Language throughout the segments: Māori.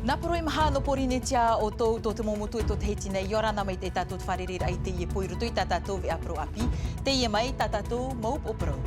Nā poroi maha no porine tia o tō te momotu e tō te heti nei, yorana mai te tātou wharere ai te ie poirutu i tā tātou ve apro api, te ie mai tā tātou maup o pro.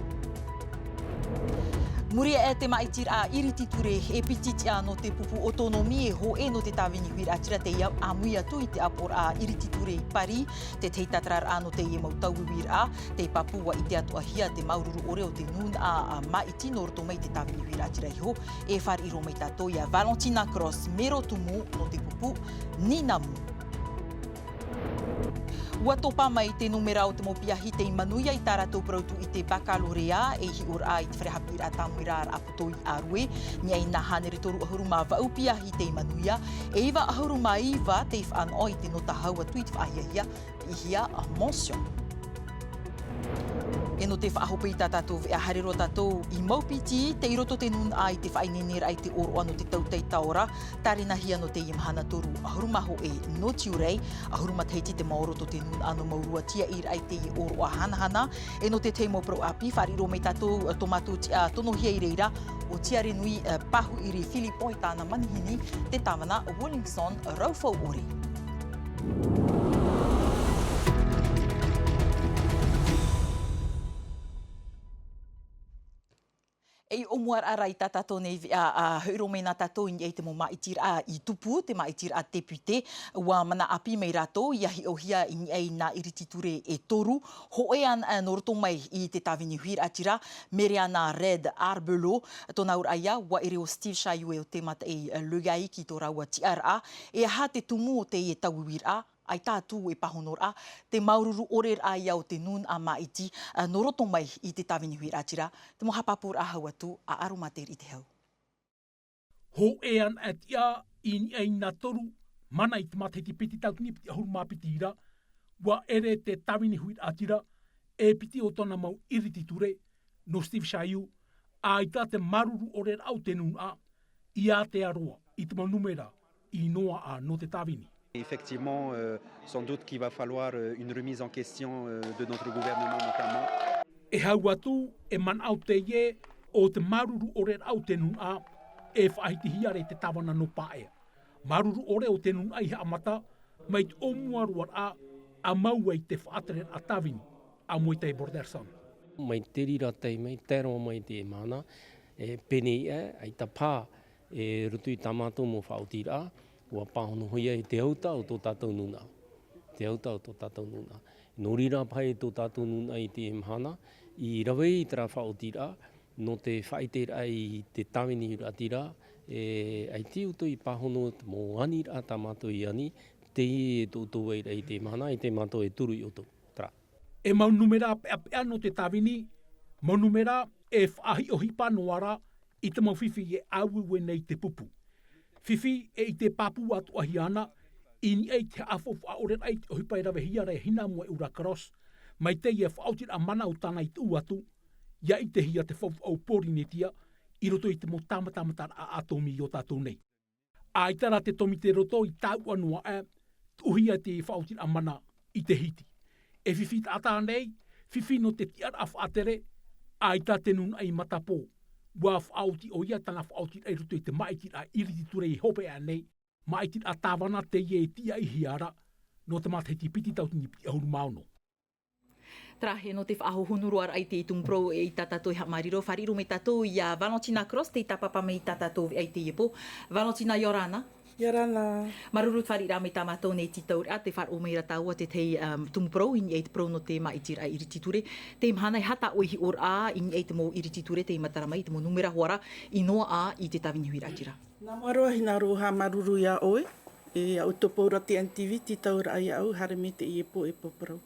Muria e te maitir a iriture e pititia no te pupu autonomi e ho e no te tāwini huira atira te ia amuia tu i te apor a iriture i pari, te teitatrar a no te ie mautau huira a, te papua i te atua hia te maururu ore o te nun a maiti no roto mai te tāwini huira atira i ho, e whar iro mai tātou ia Valentina Cross, mero tumu no te pupu, ni namu. Ua topa mai te numera o te mopiahi te imanuia i tā rātou prautu i te bakalorea e hi ora i te wherehapira a tāmuira ar aputoi a rue, ni ai nā hanere toru ahuru mā vaupiahi te imanuia, e iwa ahuru mā iwa te whaan o i te nota haua tui te whahiahia i hia a mention. E no te whaahopa i tā tātou e harero tātou i maupiti, te iroto te nun ai te whainenera ai te oro ano te tautei taora, tārina hia no te imahana toru ahurumaho e no tiurai, ahuruma teiti te maoroto te nun ano maurua tia ir ai te oro a hanahana, e no te teimo pro api, whariro mai tātou tomatu tono hia i reira, o tiare nui pahu iri Filipo i tāna manihini, te tāwana Wellington Raufau ori. E omuar arai tā tātou nei heuro mai nā tātou i te mo maitir a i tupu, te maitir a depute, ua mana api mai rātou, i ahi o hia i ei nā irititure e toru, ho e an no roto mai i te tāwini huira atira, mere ana Red Arbelo, tōna ura ia, ua ere o Steve Shaiu e o te mata e lugai ki tō raua tiara, e aha te tumu o te i e tauwira a, ai tātou e pahonor a, te maururu orer a ia o te nun a maiti, no roto mai i te tāwini huira atira, te mo hapapur a hau atu a aromater i te hau. Ho e an at ia i ni ai nā toru, mana i te mate te piti tau ni piti ahuru mā piti ira, wa ere te tāwini huira atira, e piti o tona mau irititure, no Steve Shaiu, a i tā te maruru orer au te nun a, i a te aroa, i te mau numera, i noa a no te tāwini. Effectivement, sans doute qu'il va falloir une remise en question de notre gouvernement notamment. E hau atu e man au te ie o te maruru ore au te nun a e whaiti hiare te tawana no pae. Maruru ore o te nun ai amata mai te omuaruar a maua i te whaatere a tawini a moi te borderson. Mai te rira tei mai, tero mai te mana, e pene ai ta pā e rutu i tamato mo whaotira, ua pāhono hoia i te auta o tō tātou nuna. Te auta o tō tātou nuna. Nō rira pai tō tātou nuna i te mhana, i rawe i tera whaotira, no te whaitera i te tāwini hira tira, ai te uto i pāhono mō anira tamato i ani, te i tō weira i te mhana, i te mato e turu i oto. Tra. E mau numera apea no te tāwini, mau numera e whaahi o hipa noara i te mau whiwhi e auwe nei te pupu. Whiwhi e i te papu atu ahi ana, i ni ei te afofu a oren ai te ohipai rawe hiare hina mua e ura karos, mai te ia whaotir a mana o tāna i te uatu, ia i te hia te whaufu au pōri netia, i roto i te mo tāmatamatara a atomi i o tātou nei. A i tara te tomi te roto i tāu anua uhia te whaotir a mana i te hiti. E whiwhi ta ata nei, whiwhi no te tiara a whaatere, a i tā te nun ai matapō. Wa whaoti o ia tana whaoti ai roto i te maitir a irititure i hope a nei, maitir a tāwana te ie tia i hiara, no te mate ti piti tau tini piti ahuru maono. Trahe no te whaaho honoruar ai te tumpro e i tātātou i hamariro, whariro me tātou i a Valentina Cross, te tapapa me i tātātou ai te iepo. Valentina Yorana. Yorana. Marurut wharira me tāmatou nei titau a te whar o meira tāua te tei tumpro, i ni e te pro no te maitir a irititure. Te imhana i hata oihi or a, i ni e te mo irititure, te imatara mai, te mo numera hoara, i noa a i te tawini huira atira. Nā maroa hina roha maruru ia oe, e au topaura te NTV, titau ra ia au, hare me te iepo e poparau.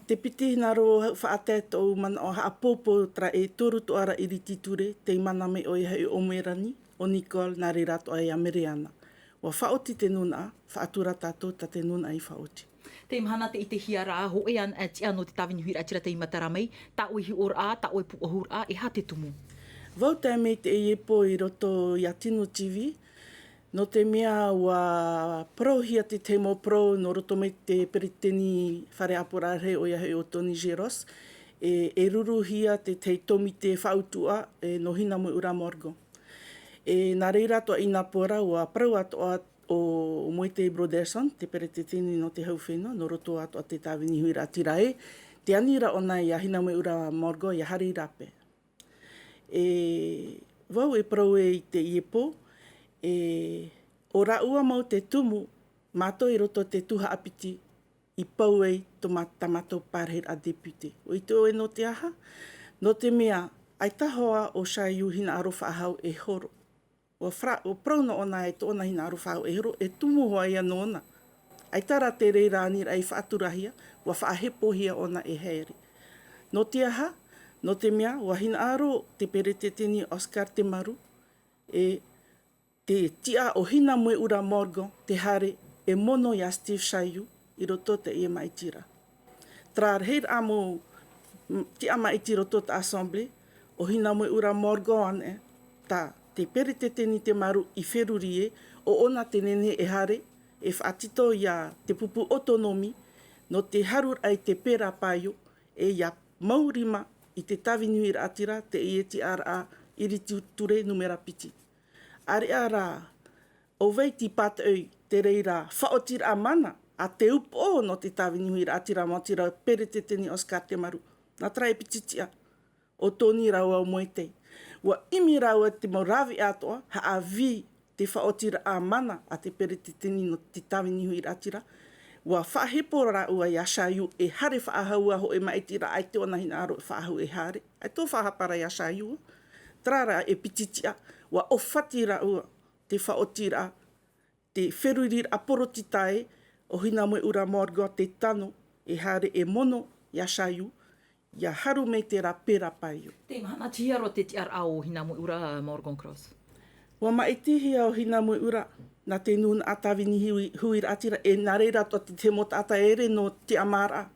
Te piti hina roa whaatet o mana o haapopo tra e toru to ara irititure, te imana me oe hei o merani, o Nicole, nā re rato ai Ameriana. Wa whaoti te nuna, whaatura tātou ta te nuna ai whaoti. Te imhana te i te hiara a, ho e an tia no te tāwini huira atira te imatara mai, ta oihi or a, ta oi puahur a, e ha te tumu. Vau te mei te iepo i roto i Atino TV, no te mea wa prohia te temo pro, no roto mei te periteni whare aporare o ia hei o Tony Geros, e ruruhia te tomi te whautua, e no hina mo ura morgo. E nā reira toa ina pora ua parau atoa o Moite Broderson, te peretetini no te hauwhenua, no roto atoa te tāwini hui rā tirai, te anira ona i a hina mai ura morgo i a hari rape. E wau e parau e i te iepo, o ra ua mau te tumu, mātou i roto te tuha apiti, i pau ei tamatou pārher a depute. O i te oe no te aha, no te mea, ai tahoa o Shaiu hina aro whaahau e horo. O prau no ona e tōna hina aro whaahau e horo, e tumu hoa ia no ona. Ai tara te reira anira ai whaaturahia, wa whaahepohia ona e heiri. No te aha, no te mea, wa hina aro te peretetini Oscar te maru, e te tia o hina moe ura morgo, te hare e mono ia Steve Shaiu, i roto te ia maitira. Tra reir amo tia maitira roto te Assembly, o hina moe ura morgo ane, ta te peretetini te maru i wherurie, o ona te nene e hare, e whaatito ia te pupu autonomi, no te harur ai te pera paio, e ia maurima i te tawinui atira, te ETRA iritu ture numera piti. Are ara, o veiti pat ei te reira whaotira mana, a te upo no te tawinui atira matira peretetini Oscar te maru. Nā trai pititia, o tōni raua o Moite. Wa imi raua te moravi atoa, ha a vi te whaotira a mana a te peretetini no te tawinui atira. Wa whahepo raua i a Shaiu e hare whaahaua ho e maitira ai te ona hina aro e whaahau e hare. Ai tō whahapara i a Shaiu. Trara e pititia, wa o whati raua te whaotira, te wherurir a porotitai, o hina moe ura morgo te tano e hare e mono i a Shaiu, ia haru mei te ra pera paio. Te mahana tiaro te tiara o hina moe ura Morgan Cross. Wa maitihia o hina moe ura, na te nuna a tawini hui atira, e nā reira toa te mota ata ere no te amara.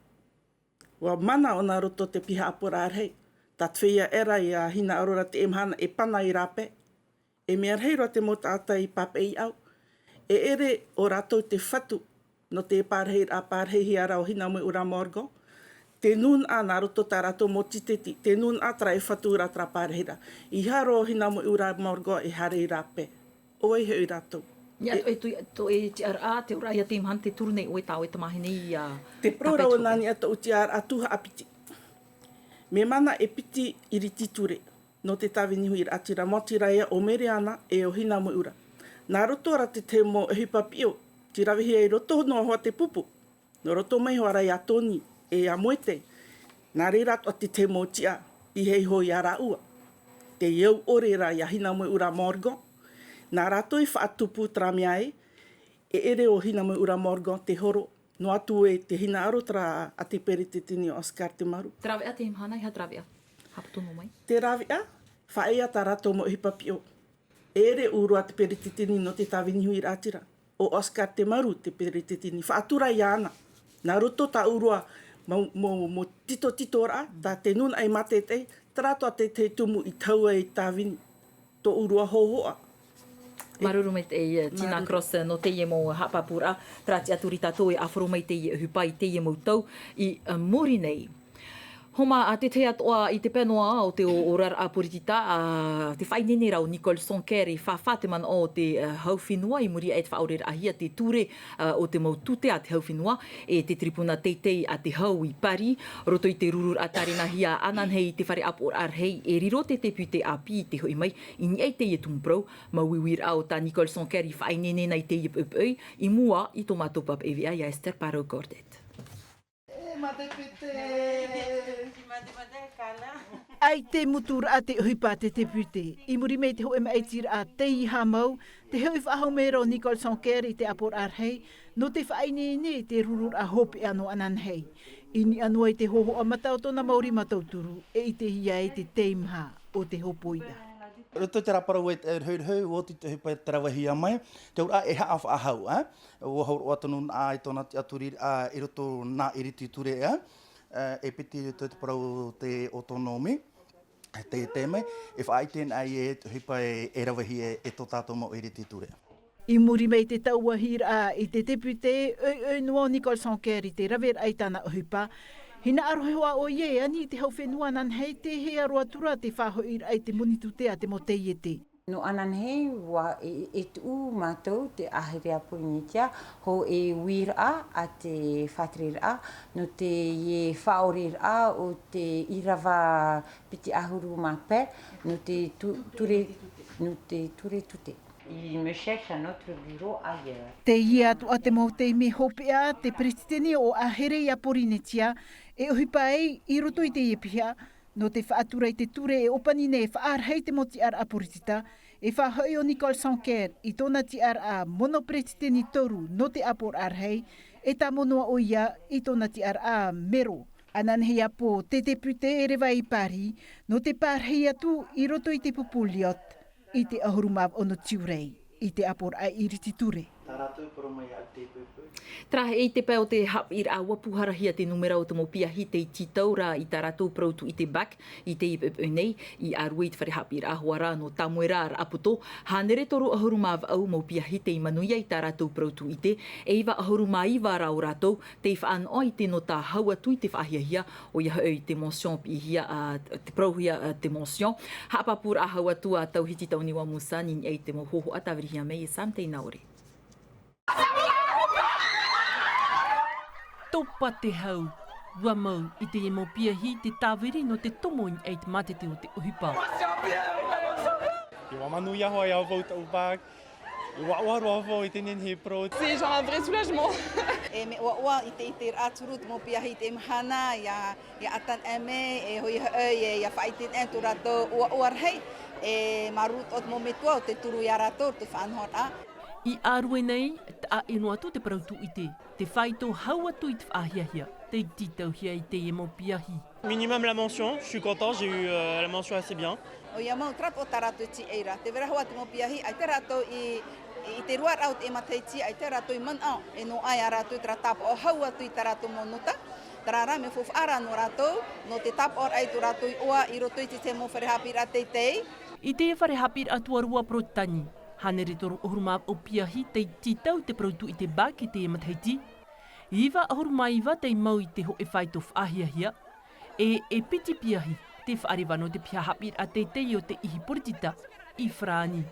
Wa mana o nā roto te piha apura arhei, ta twea era i a hina arora te emhana e pana i rape, e mea rei roa te mota ata i pape i au, e ere o ratou te whatu, no te pārhei ara o hina moe ura morgo, te nun a nā roto tā rato mo titeti, te nun a tra e whatura tra pārheira. I haro o hina mo ura morgo e hare i rape. Oi he i rato. Ia, to e tiara te ura ia te imhan te turu nei oe tau e tamahi nei a... Te prora o nani ata o tiara atuha apiti. Me mana e piti iri titure no te tawinihui atira motira ia o mere ana e o hina mo ura. Nā roto ara te te mo e hipapio, ti rawihi e roto no hoa te pupu. No roto mai hoara i a toni, e a Moite, nā reira toa te mo tia i hei hoi a raua. Te iau orera i a hina mo ura morgo, nā rato i whaatupu tra mea e ere o hina mo ura morgo te horo, no atu e te hina aro tra a te peretetini Oscar te maru. Trawea te imhana i ha trawea. Hapatono mai. Te rawea, whaea ta rato mo hipapio. Ere urua te peretetini no te tawinihui atira. O Oscar te maru te peretetini. Whaatura i ana. Nā roto ta urua mo tito ra, ta te nun ai mate te, trato a te tumu i taua i tawini. To urua hohoa. Maruru mai te Tina Cross no te ie mo hapapura, trati aturi tatou e afro mai te ie hupai te ie mautau i mori nei. Homa a te te atoa i te penoa o te orar a poritita a te whainene rau Nicole Sonker i whawhate man o te hauwhinua i muri e te whaorera ahia te ture o te mautute a te hauwhinua e te tripuna teitei a te hau i pari roto i te rurur a tarina hia anan hei te whare apor ar hei e riro te pute api i te hoi mai i ni ei te ie tumprau ma wiwir au ta Nicole Sonker i whainene nei te ie pupui i mua i tomato pap EVA i Esther Paro Gordet. Ai te mutura a te huipa te pute. I muri mei te hoe maitira a te iha mau, te hui whahau mero Nicole Sonker i te apor ar hei, no te whainene te rurur a hopi ano anan hei. Ini anua i te hoho a matau tona mauri matauturu, e i te hia e te teimha o te hopoida. Roto te raparau e hau, o te hupa te rawahia mai, te ura e haa whaahau, o haur o atonu a i tōna te aturi i roto nā iriti ture, e piti te parau te autonomi, te teme, e whaiten ai e te hupa e rawahi e tō tātou mo iriti ture. I muri mei te taua hira i te depute, nua Nicole Sonker i te rawer ai tāna hupa, hina arohewa o ie ani te hau whenua nan hei te hea roa tura te whaho ira ai te monitute a te motei e te. No anan he wa e tu matou te ahirea poinitia ho e wira a te whatrira no te e whaorira o te irawa piti ahuru mape no te ture tute. Il me cherche un autre bureau ailleurs. Te ia atu a te mau te me hopea te presideni o ahere ia porinetia e ohipa ei I roto I te iepihia no te whaatura I te ture e opanine e whaarhei te moti ar a poritita e whahoi o Nicole Sanker I tōna ti ar a mono presideni toru no te apor arhei e tā monoa o ia I tōna ti ar a mero. Ananhei apo te pute e rewa I pari no te pārhei atu I roto I te pupuliot I te ahurumav ono tiurai I te apor a iriti ture. Trahe e te pēo te hap I awa puharahia te numera o te mopiahi te titau ra I tā rātou prautu I te bak I te ipepe nei I arua I te whare hap I ahuara no tamuera ar aputo. Hanere toru ahuru mav au mopiahi te imanuia I tā rātou prautu I te e iwa ahuru mai wara o rātou te whaan oi te no tā haua tui te whahiahia o ia hau te mention pihia te prauhia te mention. Hapapur a haua tua tau hiti tau niwa musa ni ei te mohoho atawirihia mei e Sam te inaore. Topa te hau, ua mau I te emo piahi te tāwiri no te tomo I eit matete o te uhipa. Je wamanu ia hoa ia vouta ubak. Je wawaru avo I tenen he pro. C'est genre un vrai soulagement. E me ua I te iter aturu te mo piahi te mhana ia atan eme e hoi e ia whaiten e tu rato ua rhei e marut o te mo metua o te turu ia rato te whanhora. I arue nei, a eno atu te parautu I te whaito hau atu I te whahiahia, te titau hia I te emo piahi. Minimum la mention, je suis content, j'ai eu la mention assez bien. O ia mau trapo tarato ti eira, te vera hoa te mo piahi, ai te rato I te ruar au te emateiti, ai te rato I man au, e no ai a rato I tratapo o hau atu I te rato mo nuta. Tarara me fofu ara no rato, no te tap or ai tu rato I oa I roto I te mo wharehapira teitei. I te wharehapira atua rua protani. Hanere toru ohurumav o piahi te titau te prautu I te bak I te emathaiti. Iwa ahurumaiwa te mau I te ho e whaito whahiahia. E piti piahi te whaarewano te piahapir a teitei o te ihi poritita I frani.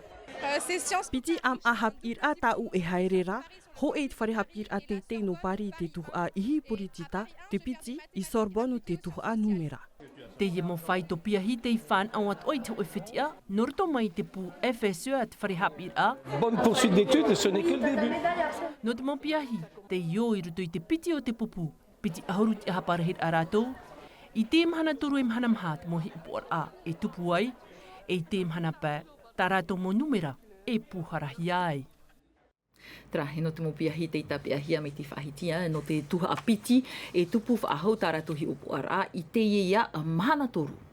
Piti am ahap ir a tau e haerera, ho e wharehapir a teitei no pari te tuhu a ihi poritita, te piti I Sorbonne te tuhu a numera. Te ye mo whaito piahi te I whan awat oi te oiwhitia, norto mai te pu FSE at wharehapir a. Bonne poursuite d'études, ce n'est que le début. No te mo piahi, te io I ruto I te piti o te pupu, piti ahuru te haparahir a rātou, I te mhana turu e mhana mha te mohi upuar a e tupu ai, e te mhana pē, tā rātou mo numera e puharahi ai. Trahe no te mopiahi te itapiahia me te whahitia no te tuha a piti e tupu whaahau tā rātou hi upuara I te ia mahana toru.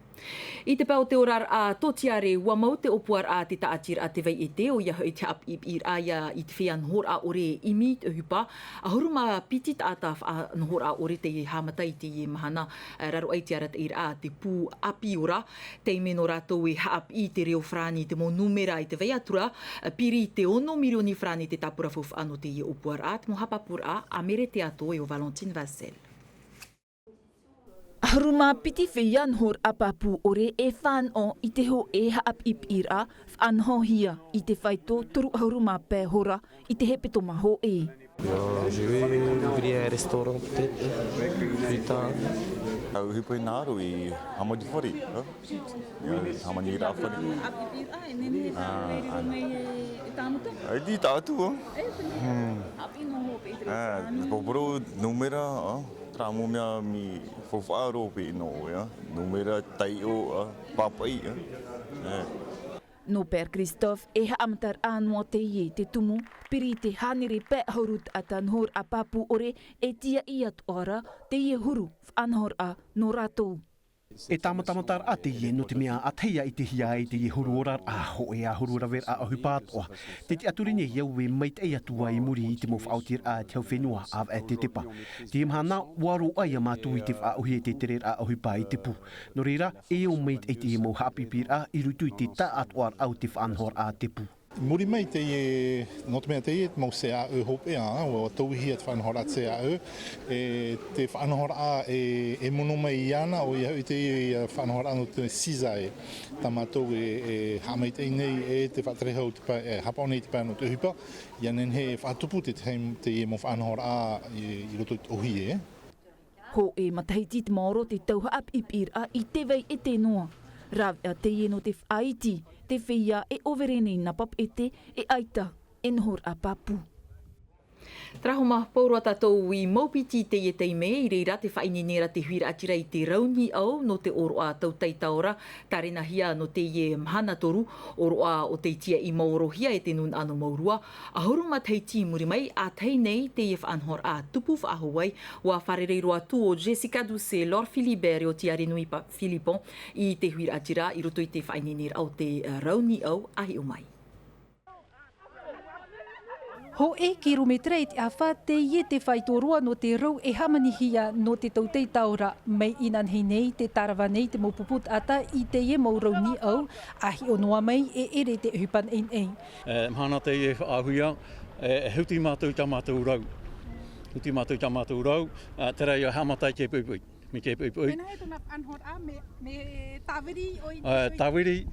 I te pau te orar a totiare ua mau te opuar a te taatir a te vei e te o ia hoi te ap ir a ia I te whea nhor a ore imi te hupa. A huruma piti taata a nhor a ore te hamatai te ie mahana raro ai te ara te ir a te pū api ora. Te meno rātou e haap I te reo frani te mo numera I te vei atura. Piri te 1 milioni frani te tapura fofu ano te ie opuar a te mo hapapur a mere te ato e o Valentine Vassel. Haruma piti whian hor apapu ore e whan o I te ho e haap ip ira whan ho hia I te whaito turu haruma pē hora I te hepeto maho e. Je vais ouvrir un restaurant peut-être plus tard. Au hipo naro I hamadi fori. Hamani ra fori. Ai di tatu. Poporo numera Tramo mea mi fofaro pe no ya numera taio papai No per Christophe e haamtar anua te ie te tumu piri te hanere pe horut atanhor a papu ore e tia iat ora te ie huru anhor a no ratou. E tāmatamatar a te ie no te mea ateia I te hia e te ie huruorar a ho e a hurura ver a ahupātoa. Te te aturine iau e mait e atua I muri I te mo whautir a te whenua a te tepa. Te imhana waro ai a mātu I te whauhi e te terer a ahupā I te pu. No reira, e o mait e te mo hapipir a I rutu I te taat oar au te whanhor a te pu. Muri mai te no te mea te mau se a hope a o tauhi at whanhora te a te whanhora e mono mai ana o ia te whanhora no te sizai tamatou hamai te nei te whatrehau te hapau nei te pāno te hupa ia nen he whatupu te mo whanhora I roto ohi Ho e matahiti te maoro te tauha ap ipira I te wei e te noa. Raw a te no te whaiti, te whia e overene napap e aita, e nohor a papu. Trahoma paurua tātou I maupiti te e teime I reira te whainenera te huira atira I te rauni au no te oroa tau teitaora tarena hia no te e mhana toru oroa o te tia I maorohia e te nun ano maurua a huruma teiti muri mai a tei nei te e whaanhor a tupu whaahawai wa wharereiroa tu o Jessica Duce Lor Filibere o te arenui Filipon I te huira atira I roto I te whainenera au te rauni au ahi o mai. Ho e ki rumetrei te awha te ie te whaitorua no te rau e hamanihia no te tautei taura mai inan hei nei te tarawa nei te mopuput ata I te ie maurau ni au ahi o noa mai e ere te hupan ein ein. Mhana te ie whaahuia, huti mātou tamatau rau. Huti mātou tamatau rau, te rei o hamatai ke puipui. Me ke puipui. Pena he tuna anhor a me tawiri o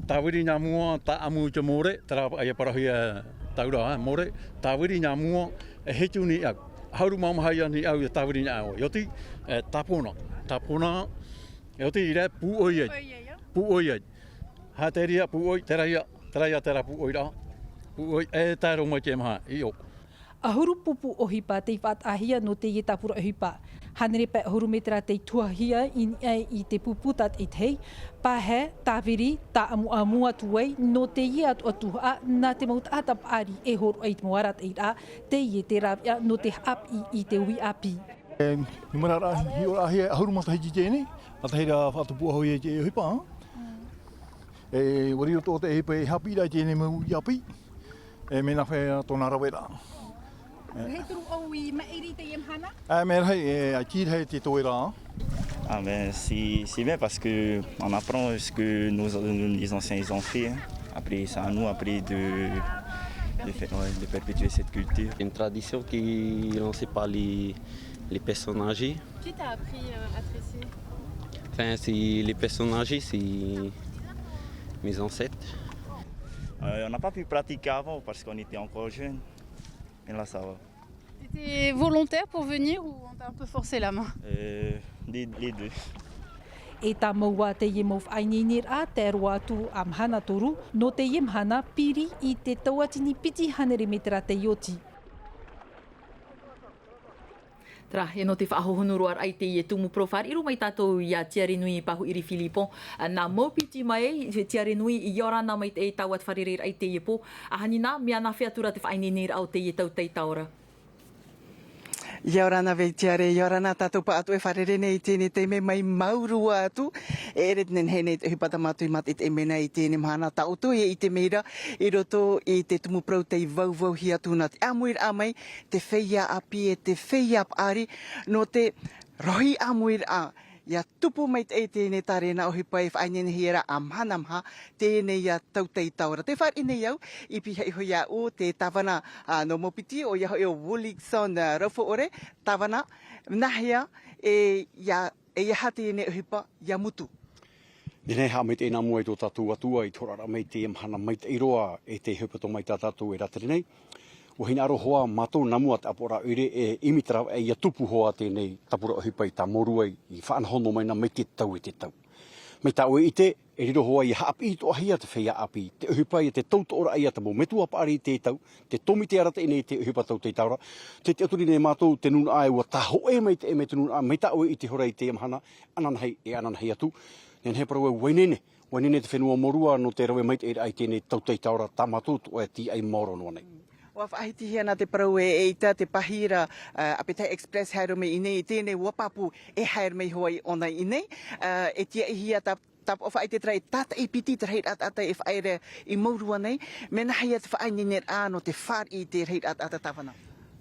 Tawiri ngā mua ta amu te more, tera ai parahia taura more, tawiri ngā mua e hetu ni au. Hauru mamahaya ni au e tawiri ngā au. Ioti, tapona, ioti I re puoi ai. Puoi ai. Ha te ria puoi, tera puoi ra. Puoi e taro mai ke maha, I o. A huru pupu o hipa te whaatahia no te ie tapura o hipa. Hanere pe huru metra te tuahia I te puputat I tei. Pahe, tawiri, ta amu atuai no te ie atuha na te maut atap ari e horo ai te moarat I ra te ie te rawia no te hap I te ui api. Ni marara hi ora hi huru matahi tēnei. Matahira whatupu hoi e te hipa. Wari o tō te hipa e hapi rai tēnei mau I api. Mena whea tōna rawera. He turu au I mairi te iemhana? Mais c'est bien parce qu'on apprend ce que les anciens ils ont fait. Après, c'est à nous après de perpétuer cette culture. Une tradition qui est lancée par les personnes âgées. Qui t'a appris à tresser? Enfin, les personnes âgées, c'est mes ancêtres. On n'a pas pu pratiquer avant parce qu'on était encore jeunes. Et là, ça va. T'étais volontaire pour venir ou on t'a un peu forcé la main? Les deux. E tā maua te ie mau whainenir a te roa atu a mhana toru no te ie mhana piri I te tauatini piti hanere metra te ioti. Tra, e no te whaahohonuroa ai te ie tumu profar. Iro mai tātou I a tiare nui pahu iri Filipon. Nā maupiti mai, tiare nui I orana mai te tauat wharerer ai te ie po. Ahanina, mea nā whiatura te whainenir au te ie tau teitaora. Ia orana vei tiare, ia orana tātou pa atu e wharere nei tēne te me mai maurua atu. E eret nen hei nei te hupata mātui mat te mena I tēne mahana tautu e I te meira. I roto I te tumu prau te vauvau hi atu na te amuir a mai, te wheia api e te wheia ap ari, no te rohi amuir a. Ia tupu mai te tēne tarena o hipai whainene hiera a mhanamha tēne ia tautei taura. Te whare nei au, I piha I hoi au te tawana no mopiti o ia hoi o Woolixon Raufo Ore, tawana nahia e ia hati ne o hipa ia mutu. Nene ha mai tēnā mua I tō tātou atua I torara mai te mhana mai te iroa e te hupato mai tā tātou e ratari nei. O hina aro hoa mātou namua te apora ure e imitara e ia tupu hoa tēnei tapura o hipai tā morua I whaanhono mai na mai te tau e te tau. Mai tā oe I te, e riro hoa I haapi I toa hia te whea api, te uhipai e te tauta ora ia te mo metu apari te tau, te tomi te arata nei te uhipa tau te taura, te aturi nei mātou te nuna ai ua tā hoe mai te e me te nuna ai, mai tā oe I te horei te amhana, ananhei e ananhei atu, nen he parawe wainene te whenua morua no te rawe mai te ai tēnei tau te taura tā mātou o e ti ai mauro noa nei. Wa whaiti hea na te parau e ita te pahira Appetite Express haero me inei tēnei wapapu e haero mei hoa I ona inei. E tia I hia tap o whaite trai tata I piti trai ata e whaere I maurua nei. Me nahi at whainenir a no te whar I te reit ata tawana.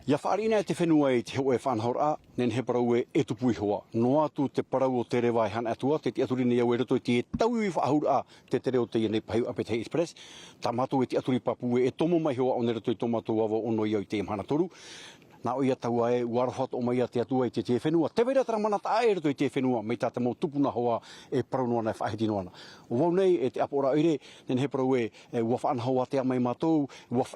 Ia whaarina e te whenua i te hoe whanhora, nen he parau e tupui hoa. No atu te parau o te rewa han atua, te aturi nei au e roto i te tau i whaahura te te reo te i nei pahiu Apetei Express. Tā mātou e te aturi papu e tomo mai hoa o ne roto i tomatou awa ono i au te imhana toru. Nā o ia taua e uarwhat o mai a te atua i te whenua. Te wera tara mana ta e roto i te whenua, mei tā te mau tupuna hoa e paraunoa nei whahiti noana. O wau nei e te apora oire, nen he parau e ua whaanhaua te amai mātou,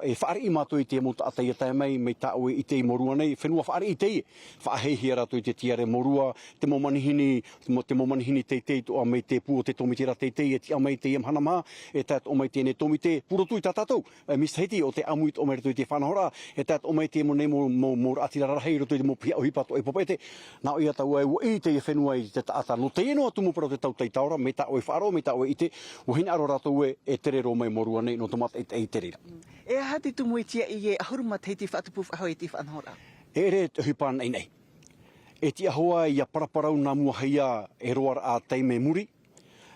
e whaari i mātou i te mota ata i a mai, mei tā oe i te i morua nei, whenua whaari i te i. Whaahei rato i te tiare morua, te momanihini teitei toa mei te pu o te tomitira teitei, e ti amai te iam hanama, e tāt o mai tēne tomite, purotu i tātātou, mishahiti o te amuit o mai rato i te whanahora, e tāt o mai te mo nei mo atira rahei roto i te mo pia o hipato e popete, nā o ia tau e ua i te whenua i te taata, no te eno atu mo para o te tau teitaora, me tā oe whaaro, me tā oe i te, o hina aro rato e tere ro mai morua nei, no tomata e terera. E hati tumu i tia i e ahuruma tei te whatupu whahoi te whanhora? E re te hupan nei nei. E tia hoa ia paraparau nā mua haia e roar a teime muri,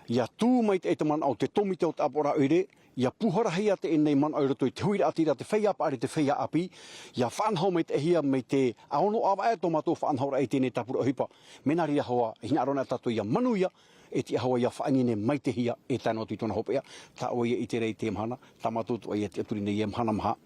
ia tū mai te man au te tomite o te apora oire, ia puhara hea te enei man au roto i te huira atira te whea apare te whea api, ia whanhau mai te hea mai te aono awa e tomato whanhaura e tēnei tapura hipa. Mena ria hoa, hina arona tato ia manuia, e tia hoa ia whaanine mai te hea e tāna atu i tona hopea, tā oia i te rei te mhana, tā matoto ai e te aturi nei e mhana maha,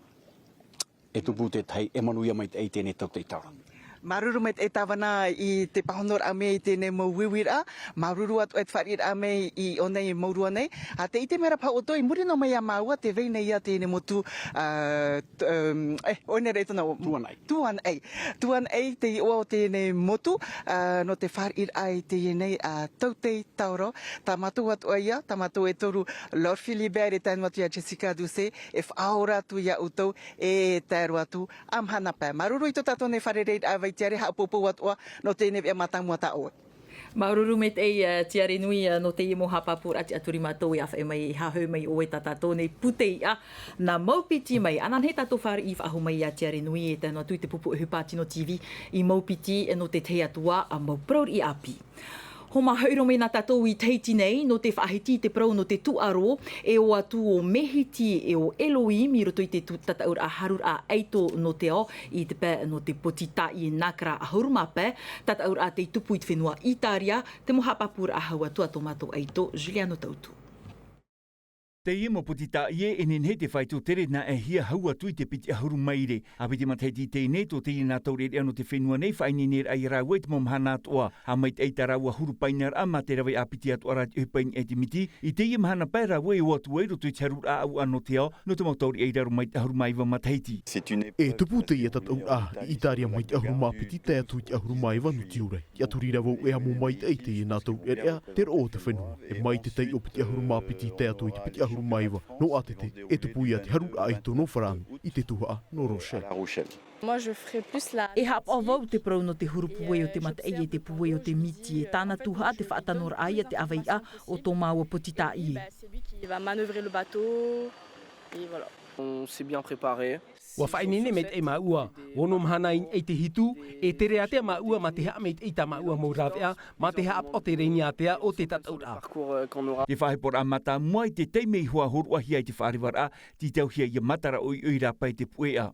e tupu te tai e manuia mai te e tēnei tau te taura. Maruru met e tawana i te pahonor ame i tēne mo wiwira, maruru atu e wharir ame i o nei maurua nei. A te ite mera pa o toi, muri no mai a maua, te vei nei a tēne motu, oine reito na o... Tuan ei te i oa o tēne motu, no te wharir ai te nei a tautei tauro, ta matu atu aia, ta matu e toru Lord Philibert e tānu atu ia Jessica Duce, e whaora atu ia utou, e tāru atu amhana pē. Maruru i to tato ne wharereit a tiare hapopo atua no te neve matamua ta o. Maururu me te tiare nui no te imo hapapur ati aturi mātou i awha mai i hahau mai o e tatato nei putei a na maupiti mai. Anan he tato whare i whaho mai a tiare nui e tēnā tui te pupu Hupati no TV i maupiti no te te atua a maupraur i api. Ho mahauro me nā tātou i teiti nei, no te whaahiti te prau no te tuaro, e o atu o mehiti e o Elohim, i roto i te tataur a harur a eito no te o, i te pē no te potita i nakra a hauruma pē, tataur a te tupu i te whenua Itaria, te moha papura a haua tua tomato eito, Juliano Tautu. Te imo potita ie enen he te whaitu tere na e hia haua tui te piti ahuru maire. A piti mateti te neto te ina taure ano te whenua nei whaini ner ai rā wait mom hana atoa. A mait eita rāua huru painar ama te rawe a piti atoa rāt upain e te miti. I te ima hana pai rā wei o atu eiro tui charur a au ano te ao, no te mautauri ei raru mait ahuru maiva mataiti. E tupu te ia tatau a, i Itaria mait ahuru mapiti te atu i ahuru maiva no tiurai. I aturi rā wau e hamo mait eite i nā tau ea, te ro te whenua. E mai te tei o piti ahuru mapiti te atu i te piti maiva no atete e te puia te haru ai to no Farano i te tuha no Rochelle. Moi je ferais plus la e hap avau te prau no te hurupuwe o te mata e te puwe o te miti e tāna tuha te whaatanor ai te awaia o tō maua potita i. C'est lui qui va manœuvrer le bateau et voilà. On s'est bien préparé. Wa whainene me te maua, wono mhana i te hitu, e te rea te maua ma te haa me te maua mo rawea, ma te haa o te reini atea o te tataura. Te whahepora mata mai te teimei hua horua hi ai te whaariwara, ti tau hi ai matara oi ui pai te puea.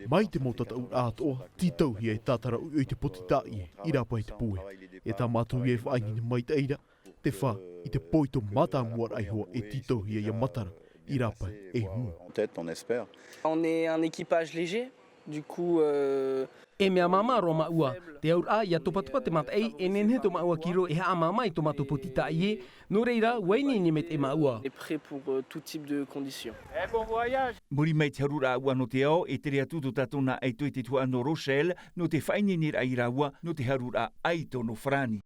Mai te mo tataura atoa, ti tau hi ai tatara ui te potita i rapai te pue. E tā mātou e whaingine mai te eira, te wha i te poito mata muar ai hoa e ti tau hi ai matara. On est un équipage léger, du coup... E mea mama ro maua, te aura ia topatupa te mata ei, e nenhe to maua kiro e haa mama i tomato potita i e, no reira, waini ni met e maua. On est prêt pour tout type de conditions. Bon voyage! Muri mai te harura ua no te ao, e te rea tuto tatona ai toi te tua no Rochelle, no te whainenir ai raua, no te harura ai tono Frani.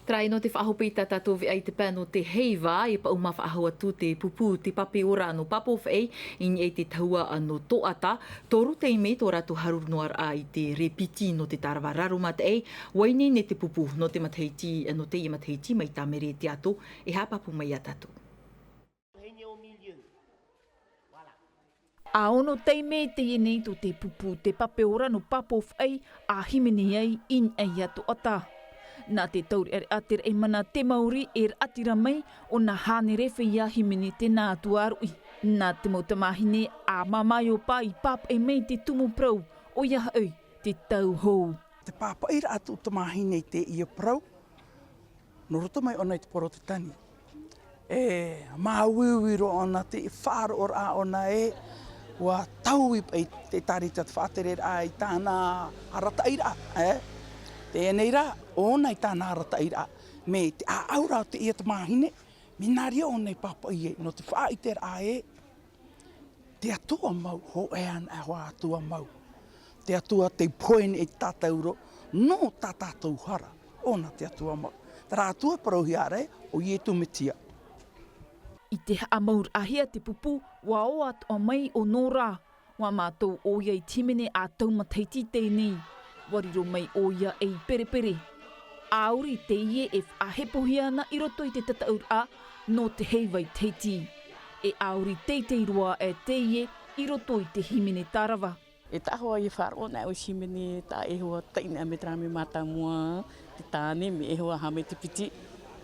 Trai no te whahopi tātou vi ai te pē no te heiva, e pa uma whaahua tu te pupu, te pape ora no papo whai, ini e te taua no toata, toru te ime tō ratu harur noar a i te repiti no te tarawa rarumata ei, waine ne te pupu no te matheiti, no te i matheiti mai tā mere te ato, e hapapu mai a tātou. A ono teime te ienei to te pupu, te pape ora no papo whai, a himene ai in ai atu ata. Nā te tauri atere e mana te mauri atira mai o nā hānere whia himini te nā tuarui. Nā te mautamahine a mamai o pā I pāpa e mei te tumu prau o iaha au te tau hou. Te pāpa ira atu tamahine te ia prau, no roto mai ona I te poro te tani. Māuiwiro ona te whāro ora ona wa tau I te tarita te whātere I tāna harata ira. Tēnei rā, ona I tāna harata ira. Me te āaura o te ia tamahine, me nāria ona I pāpa I no te whāite rā te atua mau, ho ana hoa atua mau. Te atua te poene I tātauro, no tā tātou hara, ona te atua mau. Tara atua parohi are, o ietu metia. I te amaur ahia te pupu, wa o at o mai o nō rā, wa mātou o ia I timene a taumateiti tēnei. Wariro mai o ia e perepere. Auri te ie e whahepohi ana I roto I te tataur a, no te heiwai teiti. E auri teitei roa e te ie I roto I te himene tarawa. E tahoa I whāro nā o himene tā e hoa taina me tra me mata mua te tāne me e hoa hame te piti.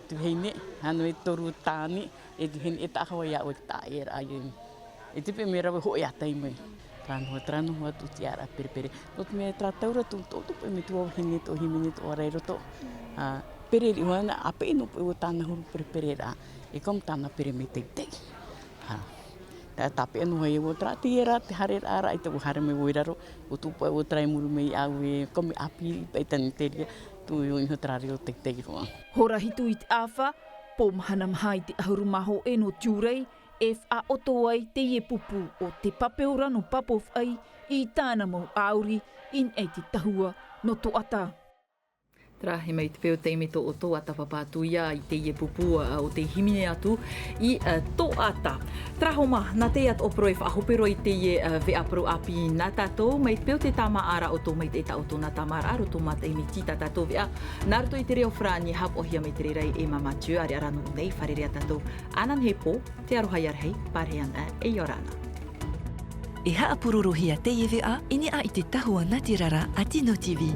Tu heine, hano e toru tāne, e tu heine e tahoa ia o tā e rā iei. E tepe me rawa hoi atai mai. Trano hoa tu te ara perepere. No te mea tra taura tu tōtupu e me tu au hine to himene to arai roto. Pere ri hoa na ape ino po e o tāna huru perepere rā. E kom tāna pere me teitei. Tā tape anu hoi e o tra te era, te hare ara, I te hare me oiraro, o tupu e o trai muru mei au e kome api I tani teria, tu i oiho trari o teitei roa. Hora hitu I te awha, pō mahana maha I te ahuru maho e no tiurai, e wha oto ai te ie pupu o te papeo rano papof ai I tāna mau auri, in e te tahua no to ata. Tra he mai te peo teime to o tō ata papātuia I te ie pupu o te himine atu I tō ata. Tra homa, nā te at opero e whaahopero I te ie vea pro api nā tātou, mai te peo te tāma ara o tō mai te eta o tō nā tāma ara o tō mata I mi tita tātou vea. Nā roto I te reo whrāni hap ohia mai te rei e mamatiu, are aranu nei wharerea tātou. Anan he pō, te arohai arhei, pārhean e Yorana. E haapurorohia te ie vea, ini a I te tahua Ngāti Rara a Tino TV.